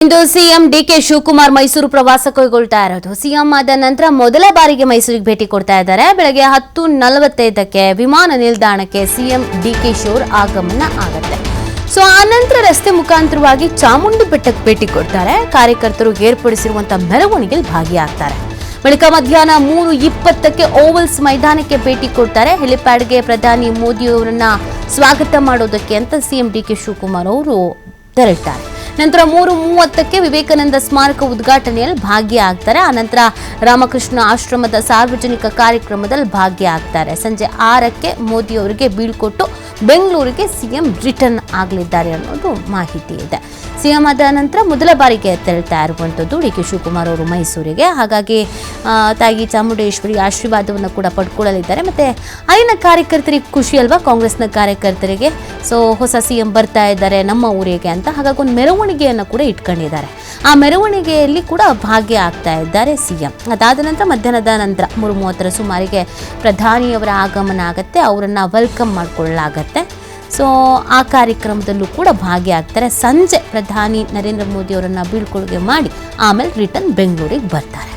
ಇಂದು CM DK Shivakumar Mysuru ಪ್ರವಾಸ ಕೈಗೊಳ್ತಾ ಇರೋದು. CM ಆದ ನಂತರ ಮೊದಲ ಬಾರಿಗೆ ಮೈಸೂರಿಗೆ ಭೇಟಿ ಕೊಡ್ತಾ ಇದ್ದಾರೆ. ಬೆಳಗ್ಗೆ 10:45ಕ್ಕೆ ವಿಮಾನ ನಿಲ್ದಾಣಕ್ಕೆ ಸಿಎಂ ಡಿಕೆ ಶಿವರ್ ಆಗಮನ ಆಗುತ್ತೆ. ಸೊ ಆನಂತರ ರಸ್ತೆ ಮುಖಾಂತರವಾಗಿ ಚಾಮುಂಡಿ ಬೆಟ್ಟಕ್ಕೆ ಭೇಟಿ ಕೊಡ್ತಾರೆ. ಕಾರ್ಯಕರ್ತರು ಏರ್ಪಡಿಸಿರುವಂತಹ ಮೆರವಣಿಗೆಯಲ್ಲಿ ಭಾಗಿಯಾಗ್ತಾರೆ. ಬಳಿಕ ಮಧ್ಯಾಹ್ನ 3:20ಕ್ಕೆ ಓವಲ್ಸ್ ಮೈದಾನಕ್ಕೆ ಭೇಟಿ ಕೊಡ್ತಾರೆ. ಹೆಲಿಪ್ಯಾಡ್ಗೆ ಪ್ರಧಾನಿ ಮೋದಿ ಅವರನ್ನ ಸ್ವಾಗತ ಮಾಡೋದಕ್ಕೆ ಅಂತ ಸಿಎಂ ಡಿಕೆ ಶಿವಕುಮಾರ್ ಅವರು ತೆರಳುತ್ತಾರೆ. ನಂತರ 3:30ಕ್ಕೆ ವಿವೇಕಾನಂದ ಸ್ಮಾರಕ ಉದ್ಘಾಟನೆಯಲ್ಲಿ ಭಾಗಿಯಾಗ್ತಾರೆ. ಆನಂತರ ರಾಮಕೃಷ್ಣ ಆಶ್ರಮದ ಸಾರ್ವಜನಿಕ ಕಾರ್ಯಕ್ರಮದಲ್ಲಿ ಭಾಗಿಯಾಗ್ತಾರೆ. ಸಂಜೆ 6ಕ್ಕೆ ಮೋದಿ ಅವರಿಗೆ ಬೀಳ್ಕೊಟ್ಟು ಬೆಂಗಳೂರಿಗೆ ಸಿಎಂ ರಿಟರ್ನ್ ಆಗಲಿದ್ದಾರೆ ಅನ್ನೋದು ಮಾಹಿತಿ ಇದೆ. ಸಿಎಂ ಆದ ನಂತರ ಮೊದಲ ಬಾರಿಗೆ ತೆರಳುತ್ತಾ ಇರುವಂಥದ್ದು ಡಿಕೆ ಶಿವಕುಮಾರ್ ಅವರು ಮೈಸೂರಿಗೆ. ಹಾಗಾಗಿ ತಾಯಿ ಚಾಮುಂಡೇಶ್ವರಿ ಆಶೀರ್ವಾದವನ್ನು ಕೂಡ ಪಡ್ಕೊಳ್ಳಲಿದ್ದಾರೆ. ಮತ್ತು ಅಲ್ಲಿನ ಕಾರ್ಯಕರ್ತರಿಗೆ ಖುಷಿ ಅಲ್ವಾ, ಕಾಂಗ್ರೆಸ್ನ ಕಾರ್ಯಕರ್ತರಿಗೆ. ಸೊ ಹೊಸ ಸಿಎಂ ಬರ್ತಾ ಇದ್ದಾರೆ ನಮ್ಮ ಊರಿಗೆ ಅಂತ. ಹಾಗಾಗಿ ಒಂದು ಮೆರವಣಿಗೆಯನ್ನು ಕೂಡ ಇಟ್ಕೊಂಡಿದ್ದಾರೆ. ಆ ಮೆರವಣಿಗೆಯಲ್ಲಿ ಕೂಡ ಭಾಗಿಯಾಗ್ತಾ ಇದ್ದಾರೆ ಸಿಎಂ. ಅದಾದ ನಂತರ ಮಧ್ಯಾಹ್ನದ ನಂತರ 3:30 ಸುಮಾರಿಗೆ ಪ್ರಧಾನಿಯವರ ಆಗಮನ ಆಗುತ್ತೆ. ಅವರನ್ನು ವೆಲ್ಕಮ್ ಮಾಡಿಕೊಳ್ಳಲಾಗತ್ತೆ. ಸೊ ಆ ಕಾರ್ಯಕ್ರಮದಲ್ಲೂ ಕೂಡ ಭಾಗಿಯಾಗ್ತಾರೆ. ಸಂಜೆ ಪ್ರಧಾನಿ ನರೇಂದ್ರ ಮೋದಿ ಅವರನ್ನು ಬೀಳ್ಕೊಡುಗೆ ಮಾಡಿ ಆಮೇಲೆ ರಿಟರ್ನ್ ಬೆಂಗಳೂರಿಗೆ ಬರ್ತಾರೆ.